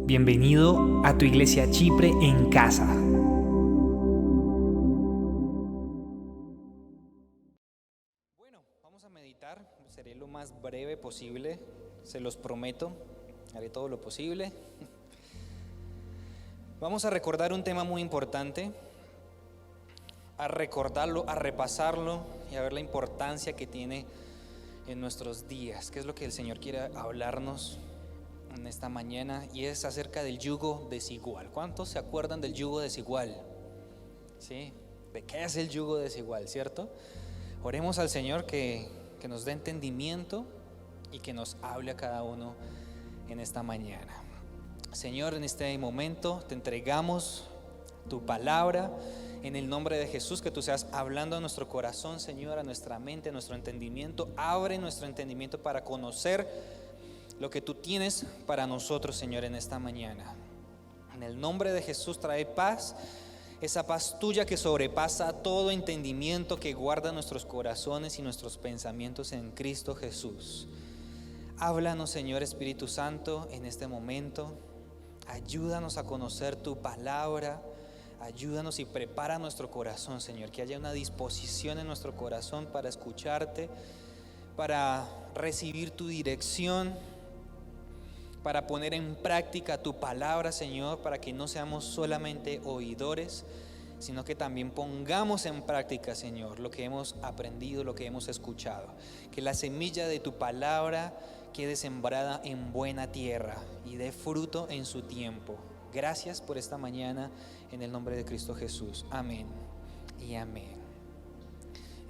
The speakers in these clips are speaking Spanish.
Bienvenido a tu iglesia Chipre en casa. Bueno, vamos a meditar, seré lo más breve posible, se los prometo, haré todo lo posible. Vamos a recordar un tema muy importante, a recordarlo, a repasarlo y a ver la importancia que tiene en nuestros días, qué es lo que el Señor quiere hablarnos en esta mañana, y es acerca del yugo desigual. ¿Cuántos se acuerdan del yugo desigual? ¿Sí? ¿De qué es el yugo desigual, cierto? Oremos al Señor que nos dé entendimiento y que nos hable a cada uno en esta mañana. Señor, en este momento te entregamos tu palabra en el nombre de Jesús, que tú seas hablando a nuestro corazón, Señor, a nuestra mente, a nuestro entendimiento. Abre nuestro entendimiento para conocer lo que tú tienes para nosotros, Señor, en esta mañana. En el nombre de Jesús, trae paz, esa paz tuya que sobrepasa todo entendimiento, que guarda nuestros corazones y nuestros pensamientos en Cristo Jesús. Háblanos, Señor Espíritu Santo, en este momento. Ayúdanos a conocer tu palabra. Ayúdanos y prepara nuestro corazón, Señor, que haya una disposición en nuestro corazón para escucharte, para recibir tu dirección, para poner en práctica tu palabra, Señor, para que no seamos solamente oidores, sino que también pongamos en práctica, Señor, lo que hemos aprendido, lo que hemos escuchado. Que la semilla de tu palabra quede sembrada en buena tierra y dé fruto en su tiempo. Gracias por esta mañana, en el nombre de Cristo Jesús. Amén y amén.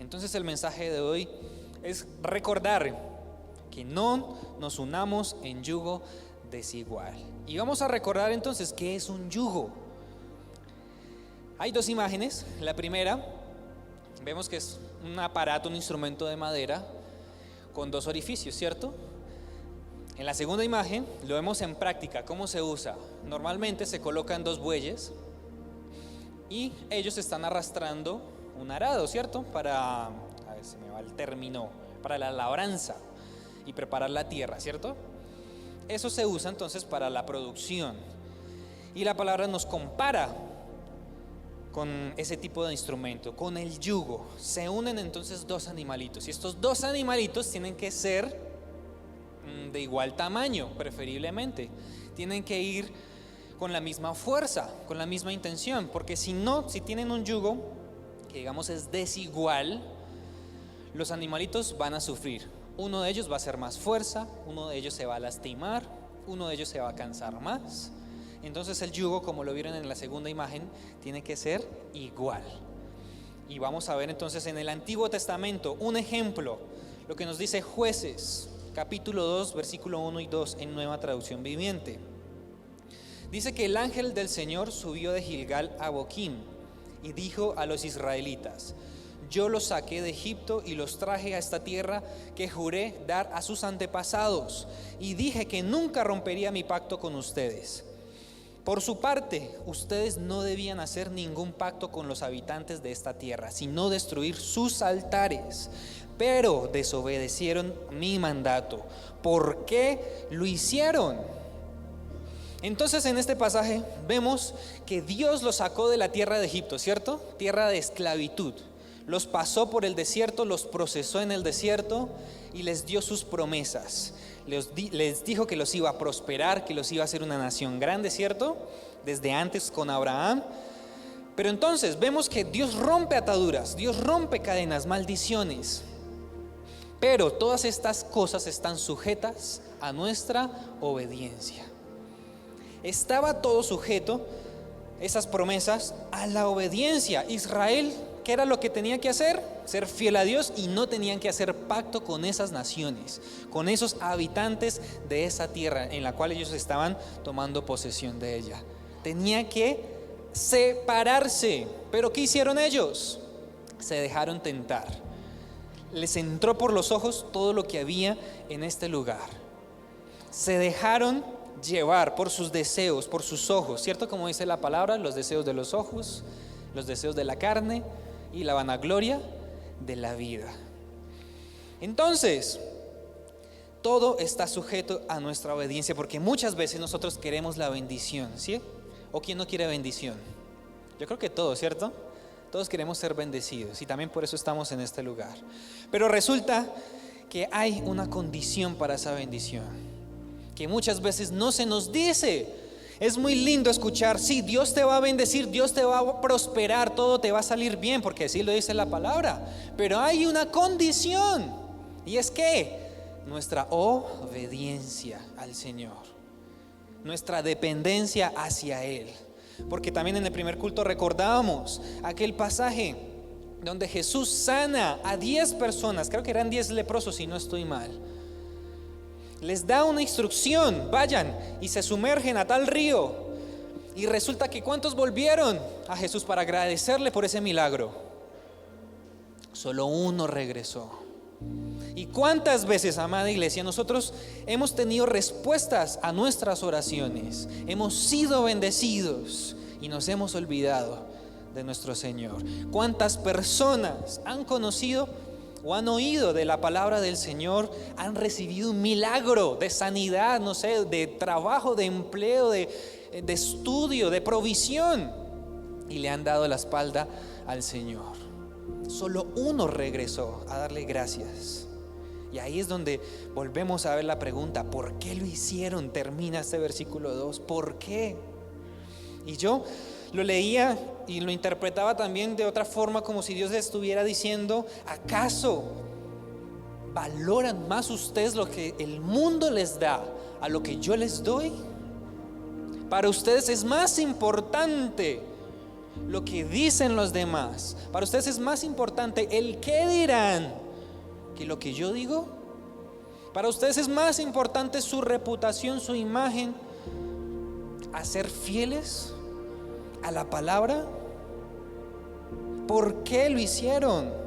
Entonces el mensaje de hoy es recordar que no nos unamos en yugo desigual. Y vamos a recordar entonces qué es un yugo. Hay dos imágenes. La primera, vemos que es un aparato, un instrumento de madera con dos orificios, ¿cierto? En la segunda imagen lo vemos en práctica, cómo se usa. Normalmente se colocan dos bueyes y ellos están arrastrando un arado, ¿cierto? Para, a ver, se me va el término, para la labranza y preparar la tierra, ¿cierto? Eso se usa entonces para la producción. Y la palabra nos compara con ese tipo de instrumento, con el yugo. Se unen entonces dos animalitos, y estos dos animalitos tienen que ser de igual tamaño, preferiblemente. Tienen que ir con la misma fuerza, con la misma intención, porque si no, si tienen un yugo que digamos es desigual, los animalitos van a sufrir. Uno de ellos va a hacer más fuerza, uno de ellos se va a lastimar, uno de ellos se va a cansar más. Entonces el yugo, como lo vieron en la segunda imagen, tiene que ser igual. Y vamos a ver entonces en el Antiguo Testamento un ejemplo, lo que nos dice Jueces, capítulo 2, versículo 1 y 2 en Nueva Traducción Viviente. Dice que el ángel del Señor subió de Gilgal a Boquim y dijo a los israelitas: yo los saqué de Egipto y los traje a esta tierra que juré dar a sus antepasados, y dije que nunca rompería mi pacto con ustedes. Por su parte, ustedes no debían hacer ningún pacto con los habitantes de esta tierra, sino destruir sus altares. Pero desobedecieron mi mandato. ¿Por qué lo hicieron? Entonces en este pasaje vemos que Dios los sacó de la tierra de Egipto, ¿cierto? Tierra de esclavitud. Los pasó por el desierto, los procesó en el desierto y les dio sus promesas. Les dijo que los iba a prosperar, que los iba a hacer una nación grande, ¿cierto? Desde antes con Abraham. Pero entonces vemos que Dios rompe ataduras, Dios rompe cadenas, maldiciones. Pero todas estas cosas están sujetas a nuestra obediencia. Estaba todo sujeto, esas promesas, a la obediencia. Israel, ¿qué era lo que tenía que hacer? Ser fiel a Dios, y no tenían que hacer pacto con esas naciones, con esos habitantes de esa tierra en la cual ellos estaban tomando posesión de ella. Tenía que separarse. ¿Pero qué hicieron ellos? Se dejaron tentar. Les entró por los ojos todo lo que había en este lugar. Se dejaron llevar por sus deseos, por sus ojos, ¿cierto? Como dice la palabra, los deseos de los ojos, los deseos de la carne y la vanagloria de la vida. Entonces, todo está sujeto a nuestra obediencia, porque muchas veces nosotros queremos la bendición, ¿sí? ¿O quién no quiere bendición? Yo creo que todos, ¿cierto? Todos queremos ser bendecidos y también por eso estamos en este lugar. Pero resulta que hay una condición para esa bendición, que muchas veces no se nos dice. Es muy lindo escuchar, sí, Dios te va a bendecir, Dios te va a prosperar, todo te va a salir bien, porque así lo dice la palabra. Pero hay una condición, y es que nuestra obediencia al Señor, nuestra dependencia hacia Él. Porque también en el primer culto recordábamos aquel pasaje donde Jesús sana a 10 personas, creo que eran 10 leprosos si no estoy mal. Les da una instrucción, vayan y se sumergen a tal río. Y resulta que ¿cuántos volvieron a Jesús para agradecerle por ese milagro? Solo uno regresó. ¿Y cuántas veces, amada iglesia, nosotros hemos tenido respuestas a nuestras oraciones? Hemos sido bendecidos y nos hemos olvidado de nuestro Señor. ¿Cuántas personas han conocido o han oído de la palabra del Señor, han recibido un milagro de sanidad, no sé, de trabajo, de empleo, de estudio, de provisión, y le han dado la espalda al Señor? Solo uno regresó a darle gracias. Y ahí es donde volvemos a ver la pregunta: ¿por qué lo hicieron? Termina este versículo 2. ¿Por qué? Y yo lo leía y lo interpretaba también de otra forma, como si Dios les estuviera diciendo: ¿acaso valoran más ustedes lo que el mundo les da a lo que yo les doy? Para ustedes es más importante lo que dicen los demás. Para ustedes es más importante el qué dirán que lo que yo digo. Para ustedes es más importante su reputación, su imagen, a ser fieles a la palabra. ¿Por qué lo hicieron?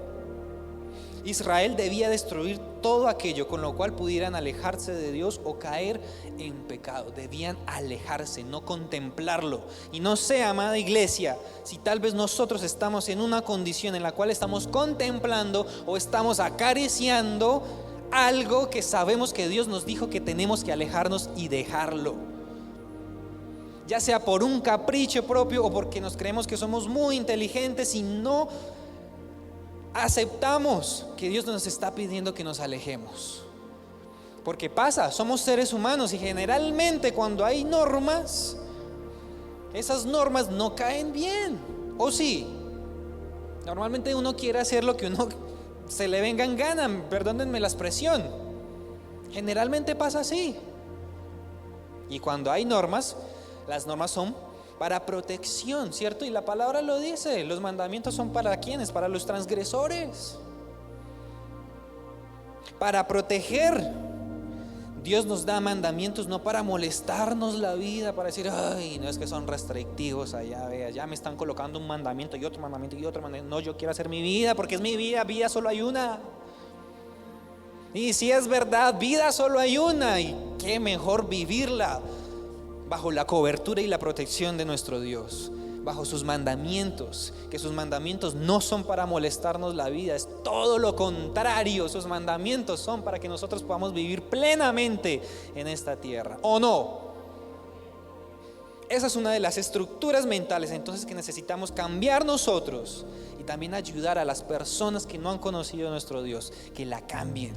Israel debía destruir todo aquello con lo cual pudieran alejarse de Dios o caer en pecado. Debían alejarse, no contemplarlo. Y no sé, amada iglesia, si tal vez nosotros estamos en una condición en la cual estamos contemplando o estamos acariciando algo que sabemos que Dios nos dijo que tenemos que alejarnos y dejarlo. Ya sea por un capricho propio o porque nos creemos que somos muy inteligentes y no aceptamos que Dios nos está pidiendo que nos alejemos. Porque pasa, somos seres humanos y generalmente cuando hay normas, esas normas no caen bien. ¿O sí? Normalmente uno quiere hacer lo que uno se le venga en gana, perdónenme la expresión. Generalmente pasa así. Y cuando hay normas, las normas son para protección, ¿cierto? Y la palabra lo dice, los mandamientos son ¿para quiénes? Para los transgresores, para proteger. Dios nos da mandamientos no para molestarnos la vida, para decir, ay, no, es que son restrictivos allá, vea, ya me están colocando un mandamiento y otro mandamiento y otro mandamiento. No, yo quiero hacer mi vida porque es mi vida, vida solo hay una. Y si es verdad, vida solo hay una, y qué mejor vivirla bajo la cobertura y la protección de nuestro Dios, bajo sus mandamientos, que sus mandamientos no son para molestarnos la vida, es todo lo contrario. Sus mandamientos son para que nosotros podamos vivir plenamente en esta tierra, ¿o no? Esa es una de las estructuras mentales entonces que necesitamos cambiar nosotros, y también ayudar a las personas que no han conocido a nuestro Dios, que la cambien,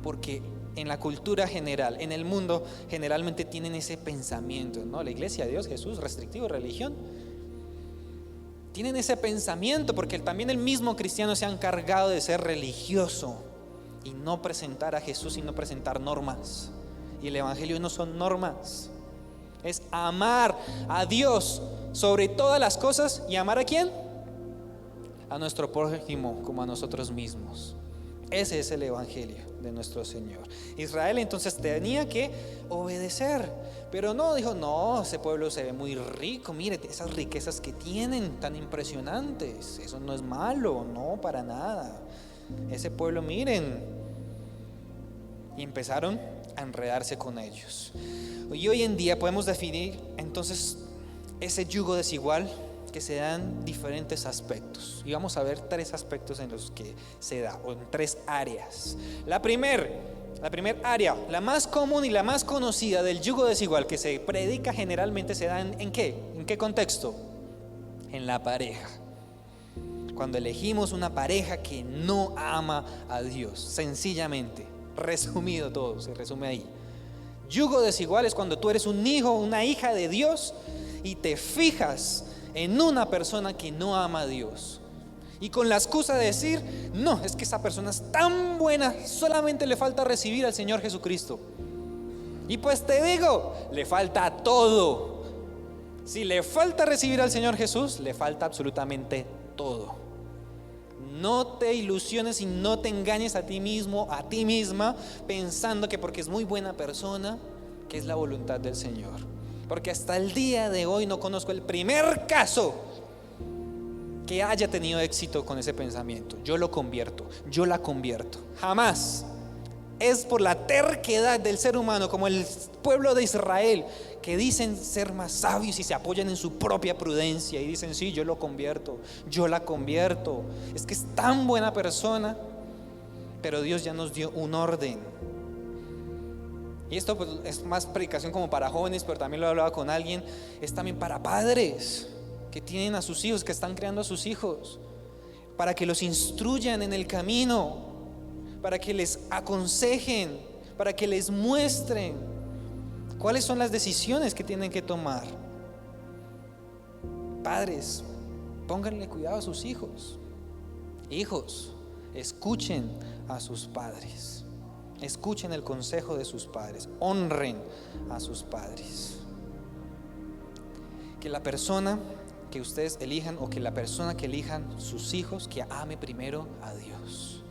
porque en la cultura general, en el mundo, generalmente tienen ese pensamiento, ¿no? La iglesia de Dios, Jesús, restrictivo, religión. Tienen ese pensamiento porque también el mismo cristiano se ha encargado de ser religioso y no presentar a Jesús, sino presentar normas. Y el evangelio no son normas, es amar a Dios sobre todas las cosas. ¿Y amar a quién? A nuestro prójimo como a nosotros mismos. Ese es el evangelio de nuestro Señor. Israel entonces tenía que obedecer, pero no dijo, no, ese pueblo se ve muy rico, mire esas riquezas que tienen tan impresionantes, eso no es malo, no, para nada. Ese pueblo, miren, y empezaron a enredarse con ellos. Y hoy en día podemos definir entonces ese yugo desigual que se dan diferentes aspectos, y vamos a ver 3 aspectos en los que se da, o en 3 áreas. La primera La primera área, la más común y la más conocida del yugo desigual que se predica generalmente se da ¿en qué? ¿En qué contexto? En la pareja. Cuando elegimos una pareja que no ama a Dios, sencillamente, resumido todo, se resume ahí. Yugo desigual es cuando tú eres un hijo, una hija de Dios y te fijas en una persona que no ama a Dios. Y con la excusa de decir, no, es que esa persona es tan buena, solamente le falta recibir al Señor Jesucristo. Y pues te digo, le falta todo. Si le falta recibir al Señor Jesús, le falta absolutamente todo. No te ilusiones y no te engañes a ti mismo, a ti misma, pensando que porque es muy buena persona, que es la voluntad del Señor. Porque hasta el día de hoy no conozco el primer caso que haya tenido éxito con ese pensamiento. Yo lo convierto, yo la convierto. Jamás. Es por la terquedad del ser humano, como el pueblo de Israel, que dicen ser más sabios y se apoyan en su propia prudencia y dicen, sí, yo lo convierto, yo la convierto. Es que es tan buena persona, pero Dios ya nos dio un orden. Y esto pues, es más predicación como para jóvenes, pero también lo he hablado con alguien, es también para padres que tienen a sus hijos, que están creando a sus hijos, para que los instruyan en el camino, para que les aconsejen, para que les muestren cuáles son las decisiones que tienen que tomar. Padres, pónganle cuidado a sus hijos. Hijos, escuchen a sus padres, escuchen el consejo de sus padres, honren a sus padres. Que la persona que ustedes elijan, o que la persona que elijan sus hijos, que ame primero a Dios,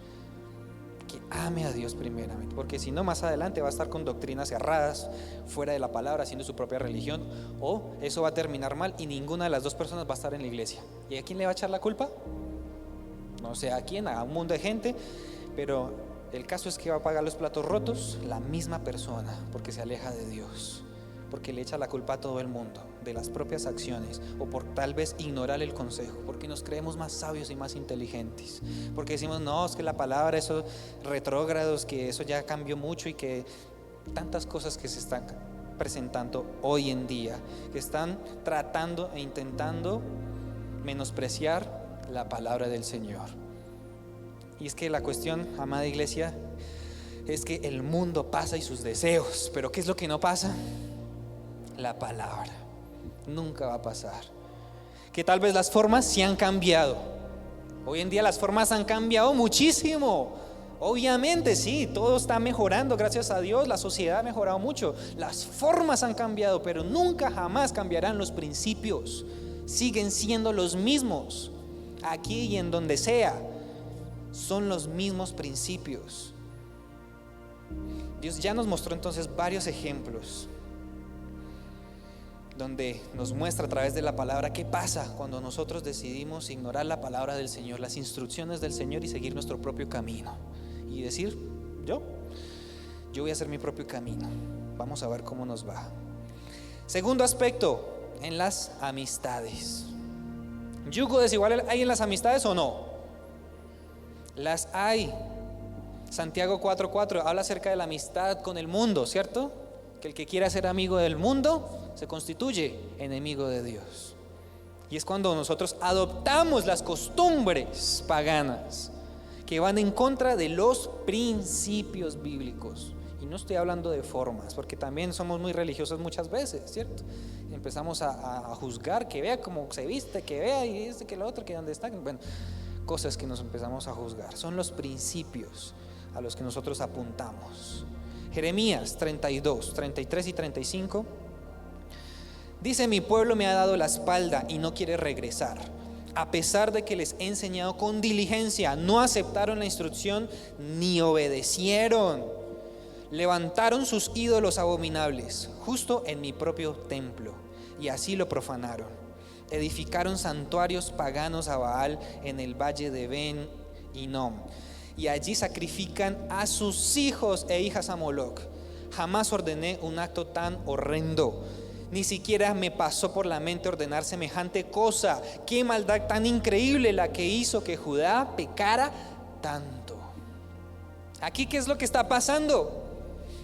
que ame a Dios primeramente, porque si no, más adelante va a estar con doctrinas cerradas, fuera de la palabra, haciendo su propia religión, o eso va a terminar mal y ninguna de las dos personas va a estar en la iglesia. ¿Y a quién le va a echar la culpa? No sé a quién, a un mundo de gente, pero el caso es que va a pagar los platos rotos la misma persona, porque se aleja de Dios, porque le echa la culpa a todo el mundo de las propias acciones, o por tal vez ignorar el consejo, porque nos creemos más sabios y más inteligentes, porque decimos, no, es que la palabra, eso retrógrados, que eso ya cambió mucho, y que tantas cosas que se están presentando hoy en día, que están tratando e intentando menospreciar la palabra del Señor. Y es que la cuestión, amada iglesia, es que el mundo pasa y sus deseos, pero ¿qué es lo que no pasa? La palabra nunca va a pasar. Que tal vez las formas sí han cambiado. Hoy en día las formas han cambiado muchísimo. Obviamente sí, todo está mejorando, gracias a Dios, la sociedad ha mejorado mucho. Las formas han cambiado, pero nunca jamás cambiarán los principios. Siguen siendo los mismos. Aquí y en donde sea, son los mismos principios. Dios ya nos mostró entonces varios ejemplos donde nos muestra a través de la palabra qué pasa cuando nosotros decidimos ignorar la palabra del Señor, las instrucciones del Señor, y seguir nuestro propio camino y decir, yo voy a hacer mi propio camino. Vamos a ver cómo nos va. Segundo aspecto, en las amistades. ¿Yugo desigual hay en las amistades o no? Las hay. Santiago 4:4 habla acerca de la amistad con el mundo, ¿cierto? Que el que quiera ser amigo del mundo se constituye enemigo de Dios. Y es cuando nosotros adoptamos las costumbres paganas que van en contra de los principios bíblicos. Y no estoy hablando de formas, porque también somos muy religiosos muchas veces, ¿cierto? Empezamos a juzgar, que vea cómo se viste, que vea y este, que lo otro, que dónde está. Bueno, cosas que nos empezamos a juzgar. Son los principios a los que nosotros apuntamos. Jeremías 32, 33 y 35 dice: mi pueblo me ha dado la espalda y no quiere regresar. A pesar de que les he enseñado con diligencia, no aceptaron la instrucción ni obedecieron. Levantaron sus ídolos abominables justo en mi propio templo, y así lo profanaron. Edificaron santuarios paganos a Baal en el valle de Ben Hinnom, y allí sacrifican a sus hijos e hijas a Moloc. Jamás ordené un acto tan horrendo, ni siquiera me pasó por la mente ordenar semejante cosa. Qué maldad tan increíble la que hizo que Judá pecara tanto. Aquí, ¿qué es lo que está pasando?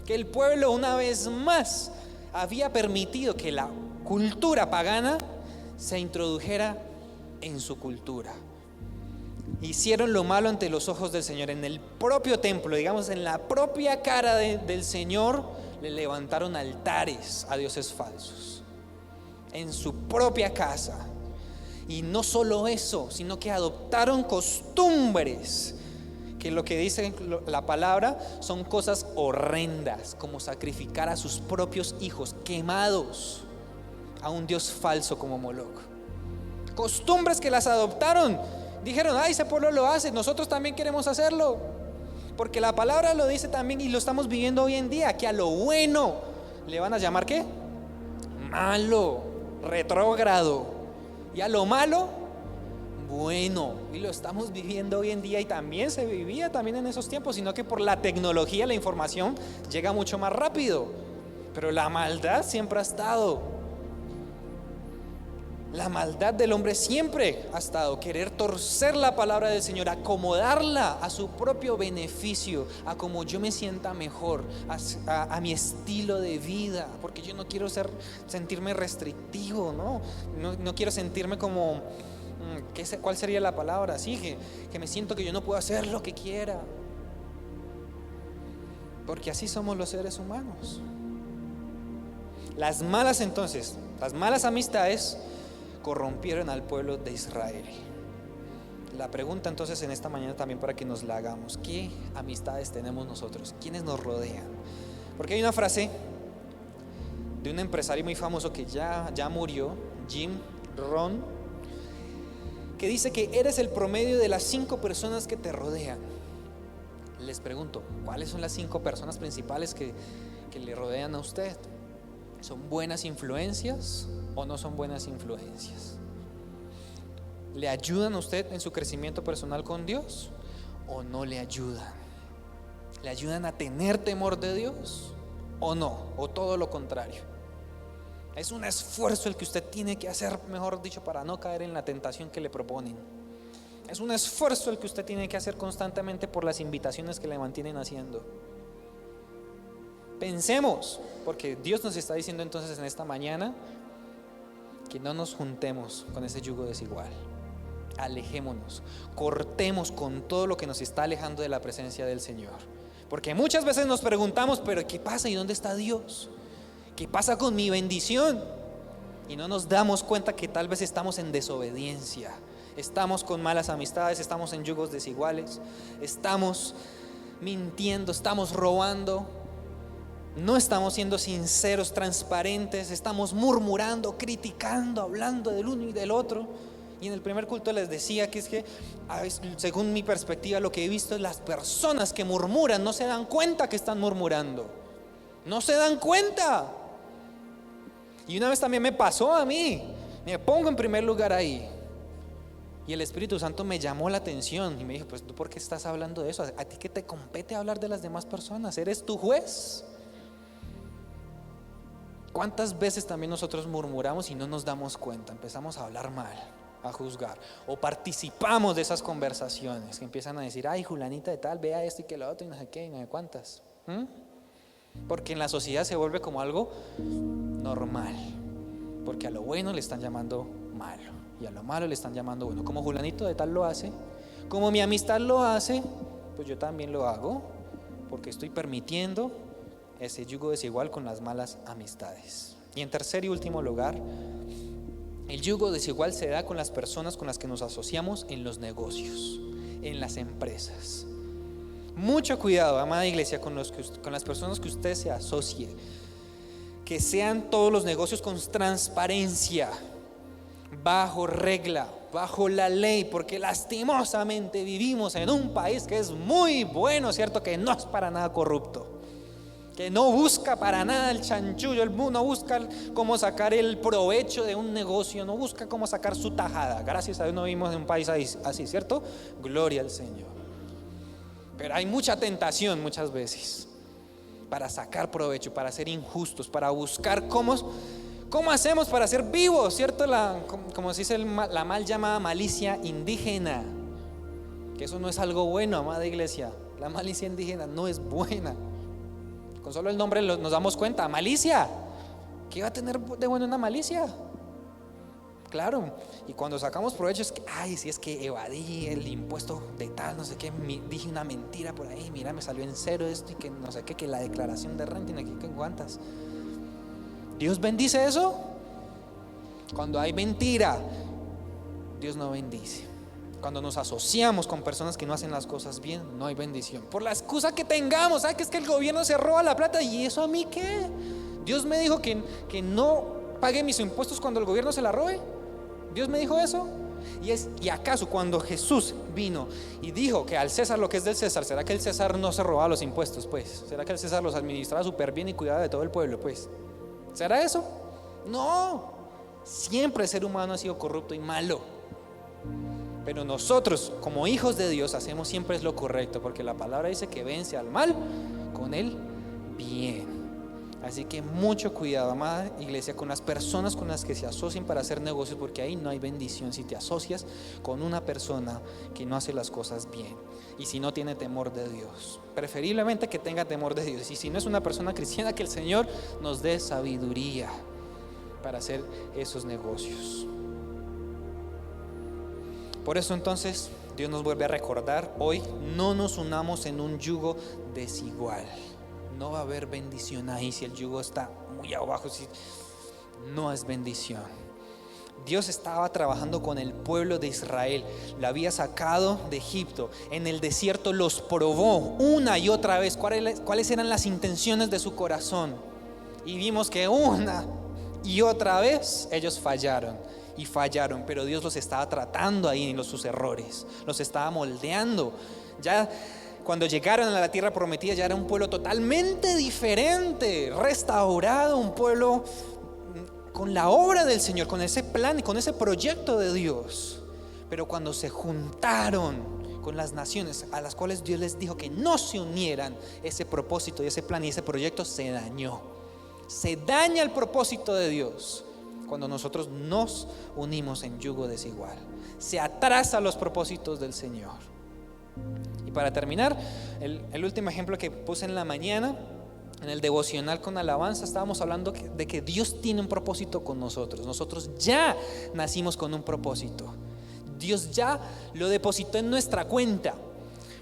que el pueblo una vez más había permitido que la cultura pagana se introdujera en su cultura. Hicieron lo malo ante los ojos del Señor. En el propio templo, digamos, en la propia cara del Señor, le levantaron altares a dioses falsos. En su propia casa. Y no solo eso, sino que adoptaron costumbres que lo que dice la palabra son cosas horrendas, como sacrificar a sus propios hijos quemados a un dios falso como Moloc. Costumbres que las adoptaron. Dijeron, ay, ese pueblo lo hace, nosotros también queremos hacerlo. Porque la palabra lo dice también, y lo estamos viviendo hoy en día, que a lo bueno le van a llamar ¿qué? Malo, retrógrado. Y a lo malo, bueno. Y lo estamos viviendo hoy en día, y también se vivía también en esos tiempos, sino que por la tecnología la información llega mucho más rápido. Pero la maldad siempre ha estado. La maldad del hombre siempre ha estado, querer torcer la palabra del Señor, acomodarla a su propio beneficio, a como yo me sienta mejor, a mi estilo de vida, porque yo no quiero sentirme restrictivo, no quiero sentirme como, ¿cuál sería la palabra? Sí, que me siento que yo no puedo hacer lo que quiera, porque así somos los seres humanos. Las malas amistades corrompieron al pueblo de Israel. La pregunta entonces en esta mañana también para que nos la hagamos: ¿qué amistades tenemos nosotros? ¿Quiénes nos rodean? Porque hay una frase de un empresario muy famoso que ya murió, Jim Rohn, que dice que eres el promedio de las 5 personas que te rodean. Les pregunto, ¿cuáles son las 5 personas principales que le rodean a usted? ¿Son buenas influencias o no son buenas influencias? ¿Le ayudan a usted en su crecimiento personal con Dios o no le ayudan? ¿Le ayudan a tener temor de Dios o no? ¿O todo lo contrario? Es un esfuerzo el que usted tiene que hacer, mejor dicho, para no caer en la tentación que le proponen. Es un esfuerzo el que usted tiene que hacer constantemente por las invitaciones que le mantienen haciendo. Pensemos, porque Dios nos está diciendo entonces en esta mañana que no nos juntemos con ese yugo desigual. Alejémonos, cortemos con todo lo que nos está alejando de la presencia del Señor. Porque muchas veces nos preguntamos, pero ¿qué pasa? ¿Y dónde está Dios? ¿Qué pasa con mi bendición? Y no nos damos cuenta que tal vez estamos en desobediencia, estamos con malas amistades, estamos en yugos desiguales, estamos mintiendo, estamos robando, no estamos siendo sinceros, transparentes, estamos murmurando, criticando, hablando del uno y del otro. Y en el primer culto les decía que es que, según mi perspectiva, lo que he visto es las personas que murmuran no se dan cuenta que están murmurando, no se dan cuenta. Y una vez también me pasó a mí, me pongo en primer lugar ahí, y el Espíritu Santo me llamó la atención y me dijo, pues ¿tú por qué estás hablando de eso? ¿A ti qué te compete hablar de las demás personas? ¿Eres tu juez? ¿Cuántas veces también nosotros murmuramos y no nos damos cuenta? Empezamos a hablar mal, a juzgar, o participamos de esas conversaciones que empiezan a decir, ay, Julanita de tal, vea esto y que lo otro y no sé qué y no sé cuántas. Porque en la sociedad se vuelve como algo normal, porque a lo bueno le están llamando malo y a lo malo le están llamando bueno. Como Julanito de tal lo hace, como mi amistad lo hace, pues yo también lo hago, porque estoy permitiendo ese yugo desigual con las malas amistades. Y en tercer y último lugar, el yugo desigual se da con las personas con las que nos asociamos en los negocios, en las empresas. Mucho cuidado, amada iglesia, con las personas que usted se asocie. Que sean todos los negocios con transparencia, bajo regla, bajo la ley, porque lastimosamente vivimos en un país que es muy bueno, ¿cierto? Que no es para nada corrupto, que no busca para nada el chanchullo, no busca cómo sacar el provecho de un negocio, no busca cómo sacar su tajada. Gracias a Dios no vivimos en un país así, ¿cierto? Gloria al Señor. Pero hay mucha tentación muchas veces para sacar provecho, para ser injustos, para buscar cómo hacemos para ser vivos, ¿cierto? Como se dice, la mal llamada malicia indígena, que eso no es algo bueno, amada iglesia. La malicia indígena no es buena. Con solo el nombre nos damos cuenta. Malicia. ¿Qué va a tener de bueno una malicia? Claro, y cuando sacamos provecho es que, ay, si es que evadí el impuesto de tal, no sé qué, dije una mentira por ahí, mira, me salió en cero esto y que no sé qué, que la declaración de renta y aquí que cuántas. ¿Dios bendice eso? Cuando hay mentira, Dios no bendice. Cuando nos asociamos con personas que no hacen las cosas bien, no hay bendición. Por la excusa que tengamos, ¿sabes? Que es que el gobierno se roba la plata, ¿y eso a mí qué? Dios me dijo que no pague mis impuestos cuando el gobierno se la robe. Dios me dijo eso. ¿Y acaso cuando Jesús vino y dijo que al César lo que es del César, será que el César no se robaba los impuestos? Pues, ¿será que el César los administraba súper bien y cuidaba de todo el pueblo? Pues, ¿será eso? No. Siempre el ser humano ha sido corrupto y malo. Pero nosotros, como hijos de Dios, hacemos siempre lo correcto, porque la palabra dice que vence al mal con el bien. Así que mucho cuidado, amada iglesia, con las personas con las que se asocian para hacer negocios, porque ahí no hay bendición si te asocias con una persona que no hace las cosas bien y si no tiene temor de Dios. Preferiblemente que tenga temor de Dios, y si no es una persona cristiana, que el Señor nos dé sabiduría para hacer esos negocios. Por eso entonces Dios nos vuelve a recordar hoy: no nos unamos en un yugo desigual. No va a haber bendición ahí si el yugo está muy abajo, si no es bendición. Dios estaba trabajando con el pueblo de Israel, lo había sacado de Egipto, en el desierto los probó una y otra vez cuáles eran las intenciones de su corazón, y vimos que una y otra vez ellos fallaron, pero Dios los estaba tratando ahí en sus errores, los estaba moldeando. Ya cuando llegaron a la tierra prometida ya era un pueblo totalmente diferente, restaurado, un pueblo con la obra del Señor, con ese plan, con ese proyecto de Dios. Pero cuando se juntaron con las naciones a las cuales Dios les dijo que no se unieran, ese propósito y ese plan y ese proyecto se dañó. Se daña el propósito de Dios cuando nosotros nos unimos en yugo desigual. Se atrasa los propósitos del Señor. Y para terminar, el último ejemplo que puse en la mañana, en el devocional con alabanza, estábamos hablando de que Dios tiene un propósito con nosotros. Nosotros ya nacimos con un propósito. Dios ya lo depositó en nuestra cuenta.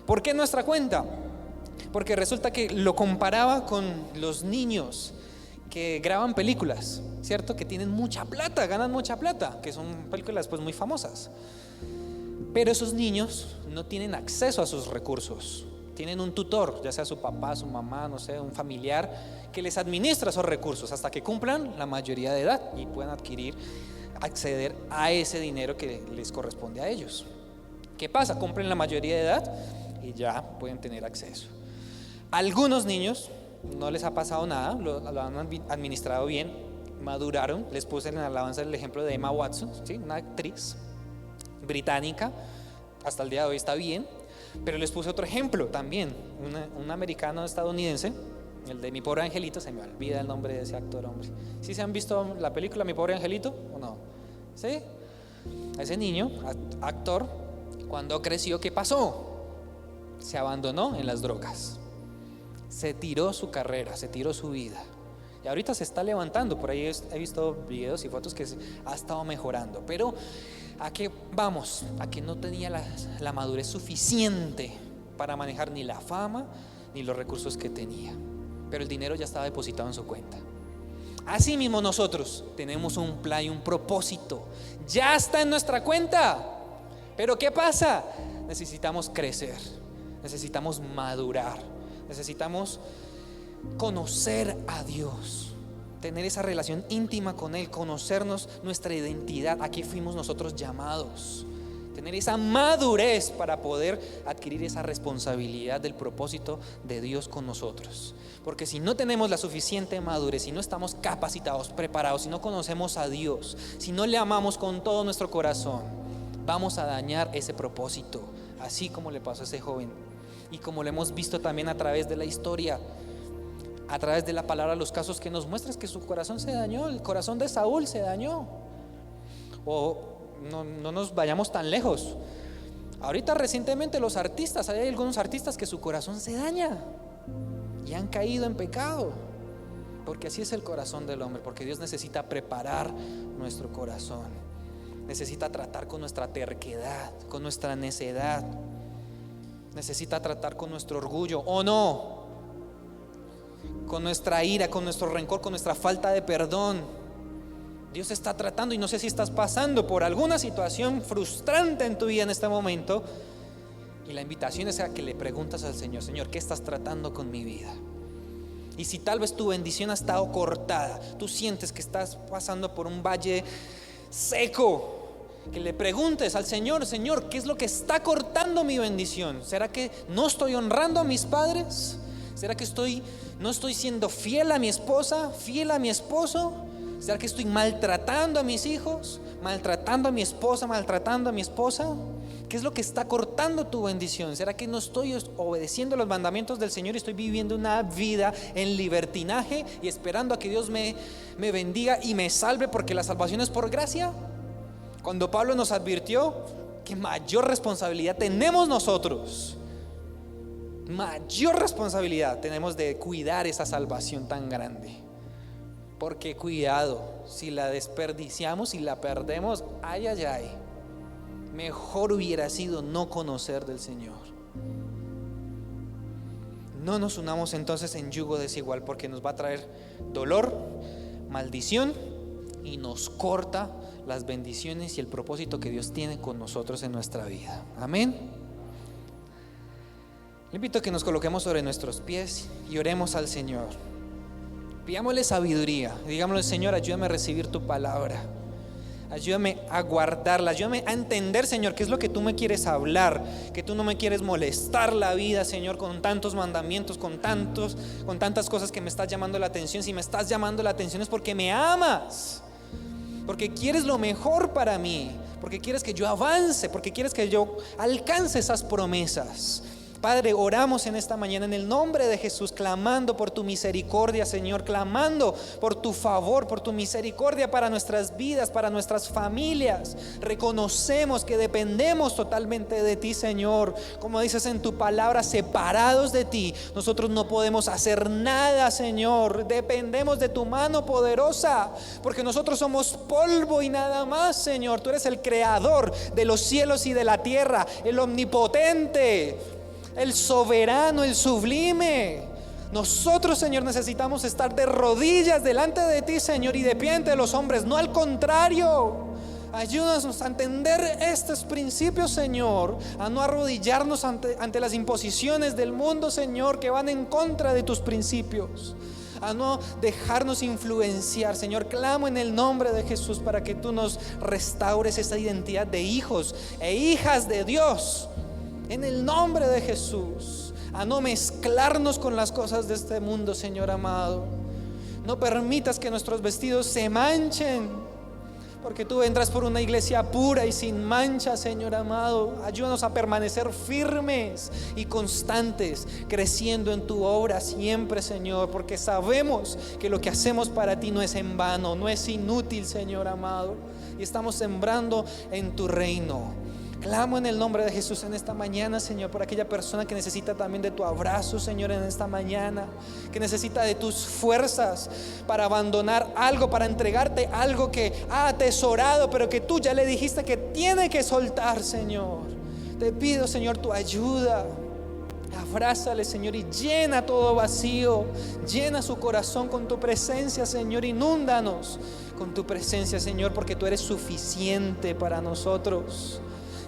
¿Por qué en nuestra cuenta? Porque resulta que lo comparaba con los niños que graban películas, ¿cierto? Que tienen mucha plata, ganan mucha plata, que son películas pues muy famosas. Pero esos niños no tienen acceso a sus recursos. Tienen un tutor, ya sea su papá, su mamá, no sé, un familiar, que les administra esos recursos hasta que cumplan la mayoría de edad y puedan acceder a ese dinero que les corresponde a ellos. ¿Qué pasa? Cumplen la mayoría de edad y ya pueden tener acceso. Algunos niños no les ha pasado nada, lo han administrado bien, maduraron. Les puse en la alabanza el ejemplo de Emma Watson, ¿sí? Una actriz británica, hasta el día de hoy está bien. Pero les puse otro ejemplo también, un americano estadounidense, el de Mi Pobre Angelito. Se me olvida el nombre de ese actor, hombre. ¿Sí se han visto la película Mi Pobre Angelito o no? ¿Sí? Ese niño, actor, cuando creció, ¿qué pasó? Se abandonó en las drogas, se tiró su carrera, se tiró su vida. Y ahorita se está levantando. Por ahí he visto videos y fotos que ha estado mejorando. Pero ¿a qué vamos? A que no tenía la madurez suficiente para manejar ni la fama ni los recursos que tenía. Pero el dinero ya estaba depositado en su cuenta. Así mismo nosotros tenemos un plan y un propósito. Ya está en nuestra cuenta. Pero ¿qué pasa? Necesitamos crecer, necesitamos madurar, necesitamos conocer a Dios, tener esa relación íntima con Él, conocernos nuestra identidad, a qué fuimos nosotros llamados, tener esa madurez para poder adquirir esa responsabilidad del propósito de Dios con nosotros. Porque si no tenemos la suficiente madurez, si no estamos capacitados, preparados, si no conocemos a Dios, si no le amamos con todo nuestro corazón, vamos a dañar ese propósito, así como le pasó a ese joven y como lo hemos visto también a través de la historia. A través de la palabra, los casos que nos muestran es que su corazón se dañó, el corazón de Saúl se dañó. O no nos vayamos tan lejos. Ahorita recientemente los artistas, hay algunos artistas que su corazón se daña. y han caído en pecado. Porque así es el corazón del hombre, porque Dios necesita preparar nuestro corazón. Necesita tratar con nuestra terquedad, con nuestra necedad. Necesita tratar con nuestro orgullo, ¿o no? Con nuestra ira, con nuestro rencor, con nuestra falta de perdón. Dios está tratando, y no sé si estás pasando por alguna situación frustrante en tu vida en este momento, y la invitación es a que le preguntas al Señor: Señor, ¿qué estás tratando con mi vida? Y si tal vez tu bendición ha estado cortada, tú sientes que estás pasando por un valle seco, que le preguntes al Señor: Señor, ¿qué es lo que está cortando mi bendición? ¿Será que no estoy honrando a mis padres? ¿Será que no estoy siendo fiel a mi esposa, fiel a mi esposo? ¿Será que estoy maltratando a mis hijos, maltratando a mi esposa, maltratando a mi esposa? ¿Qué es lo que está cortando tu bendición? ¿Será que no estoy obedeciendo los mandamientos del Señor y estoy viviendo una vida en libertinaje y esperando a que Dios me bendiga y me salve, porque la salvación es por gracia? Cuando Pablo nos advirtió que mayor responsabilidad tenemos nosotros, mayor responsabilidad tenemos de cuidar esa salvación tan grande. Porque cuidado, si la desperdiciamos, si la perdemos, ay, ay, ay, mejor hubiera sido no conocer del Señor. No nos unamos entonces en yugo desigual, porque nos va a traer dolor, maldición, y nos corta las bendiciones y el propósito que Dios tiene con nosotros en nuestra vida. Amén. Le invito a que nos coloquemos sobre nuestros pies y oremos al Señor. Pidámosle sabiduría, digámosle: Señor, ayúdame a recibir tu palabra, ayúdame a guardarla, ayúdame a entender, Señor, qué es lo que tú me quieres hablar, que tú no me quieres molestar la vida, Señor, con tantos mandamientos, con tantas cosas que me estás llamando la atención. Si me estás llamando la atención es porque me amas, porque quieres lo mejor para mí, porque quieres que yo avance, porque quieres que yo alcance esas promesas. Padre, oramos en esta mañana en el nombre de Jesús, clamando por tu misericordia, Señor, clamando por tu favor, por tu misericordia para nuestras vidas, para nuestras familias. Reconocemos que dependemos totalmente de ti, Señor. Como dices en tu palabra, separados de ti, nosotros no podemos hacer nada, Señor. Dependemos de tu mano poderosa, porque nosotros somos polvo y nada más, Señor. Tú eres el creador de los cielos y de la tierra, el omnipotente, el soberano, el sublime. Nosotros, Señor, necesitamos estar de rodillas delante de ti, Señor, y de pie ante los hombres, no al contrario. Ayúdanos a entender estos principios, Señor, a no arrodillarnos ante las imposiciones del mundo, Señor, que van en contra de tus principios, a no dejarnos influenciar. Señor, clamo en el nombre de Jesús para que tú nos restaures esa identidad de hijos e hijas de Dios. En el nombre de Jesús, a no mezclarnos con las cosas de este mundo, Señor amado. No permitas que nuestros vestidos se manchen, porque tú vendrás por una iglesia pura y sin mancha, Señor amado. Ayúdanos a permanecer firmes y constantes, creciendo en tu obra siempre, Señor, porque sabemos que lo que hacemos para ti no es en vano, no es inútil, Señor amado, y estamos sembrando en tu reino. Clamo en el nombre de Jesús en esta mañana, Señor, por aquella persona que necesita también de tu abrazo, Señor, en esta mañana, que necesita de tus fuerzas para abandonar algo, para entregarte algo que ha atesorado, pero que tú ya le dijiste que tiene que soltar, Señor. Te pido, Señor, tu ayuda. Abrázale, Señor, y llena todo vacío. Llena su corazón con tu presencia, Señor. Inúndanos con tu presencia, Señor, porque tú eres suficiente para nosotros.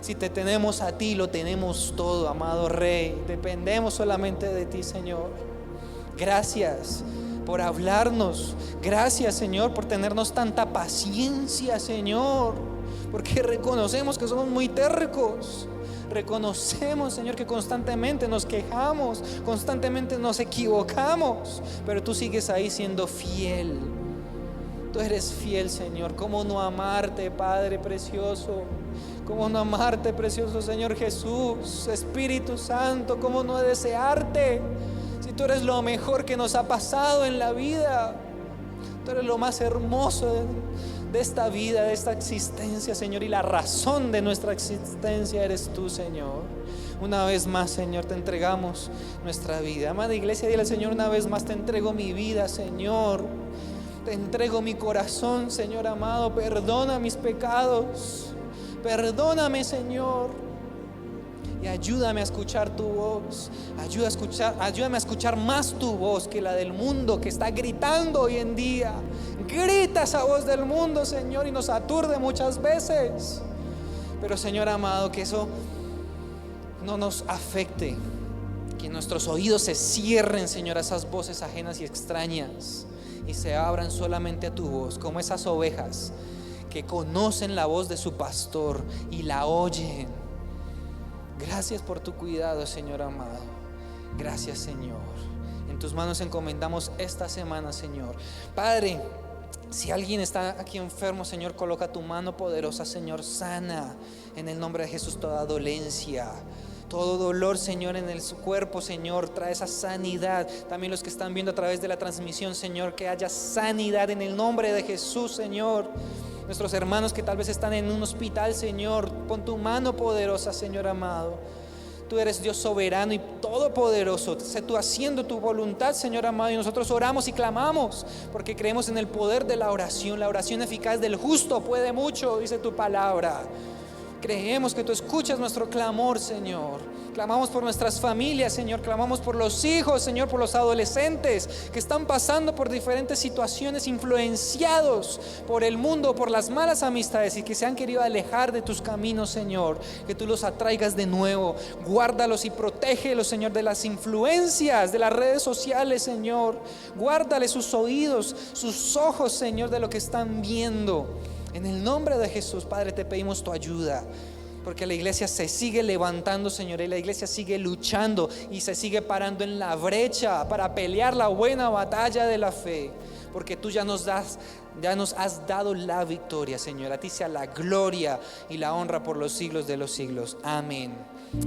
Si te tenemos a ti, lo tenemos todo, amado Rey. Dependemos solamente de ti, Señor. Gracias por hablarnos. Gracias, Señor, por tenernos tanta paciencia, Señor, porque reconocemos que somos muy tercos. Reconocemos, Señor, que constantemente nos quejamos, constantemente nos equivocamos, pero tú sigues ahí siendo fiel. Tú eres fiel, Señor. ¿Cómo no amarte, Padre precioso? ¿Cómo no amarte, precioso Señor Jesús? Espíritu Santo, ¿cómo no desearte? Si tú eres lo mejor que nos ha pasado en la vida, tú eres lo más hermoso de esta vida, de esta existencia, Señor, y la razón de nuestra existencia eres tú, Señor. Una vez más, Señor, te entregamos nuestra vida. Amada iglesia, dile al Señor, una vez más te entrego mi vida, Señor. Te entrego mi corazón, Señor amado. Perdona mis pecados. Perdóname, Señor. Y ayúdame a escuchar tu voz. Ayúdame a escuchar más tu voz que la del mundo que está gritando hoy en día. Grita esa voz del mundo, Señor, y nos aturde muchas veces. Pero, Señor amado, que eso no nos afecte. Que nuestros oídos se cierren, Señor, a esas voces ajenas y extrañas, y se abran solamente a tu voz, como esas ovejas que conocen la voz de su pastor y la oyen. Gracias por tu cuidado, Señor amado. Gracias, Señor. En tus manos encomendamos esta semana, Señor. Padre, si alguien está aquí enfermo, Señor, coloca tu mano poderosa, Señor, sana en el nombre de Jesús toda dolencia, todo dolor, Señor, en su cuerpo, Señor, trae esa sanidad. También los que están viendo a través de la transmisión, Señor, que haya sanidad en el nombre de Jesús, Señor. Nuestros hermanos que tal vez están en un hospital, Señor, pon tu mano poderosa, Señor amado. Tú eres Dios soberano y todopoderoso. Sé tú haciendo tu voluntad, Señor amado. Y nosotros oramos y clamamos porque creemos en el poder de la oración. La oración eficaz del justo puede mucho, dice tu palabra. Creemos que tú escuchas nuestro clamor, Señor. Clamamos por nuestras familias, Señor. Clamamos por los hijos, Señor, por los adolescentes que están pasando por diferentes situaciones, influenciados por el mundo, por las malas amistades, y que se han querido alejar de tus caminos, Señor. Que tú los atraigas de nuevo. Guárdalos y protégelos, Señor, de las influencias de las redes sociales, Señor. Guárdale sus oídos, sus ojos, Señor, de lo que están viendo. En el nombre de Jesús, Padre, te pedimos tu ayuda, porque la iglesia se sigue levantando, Señor, y la iglesia sigue luchando y se sigue parando en la brecha para pelear la buena batalla de la fe, porque tú ya nos has dado la victoria, Señor. A ti sea la gloria y la honra por los siglos de los siglos. Amén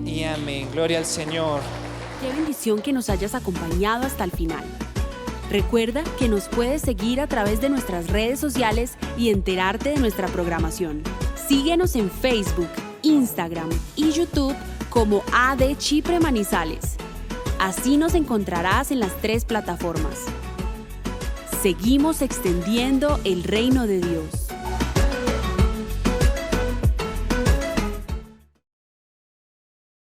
y amén. Gloria al Señor. Qué bendición que nos hayas acompañado hasta el final. Recuerda que nos puedes seguir a través de nuestras redes sociales y enterarte de nuestra programación. Síguenos en Facebook, Instagram y YouTube como AD Chipre Manizales. Así nos encontrarás en las 3 plataformas. Seguimos extendiendo el reino de Dios.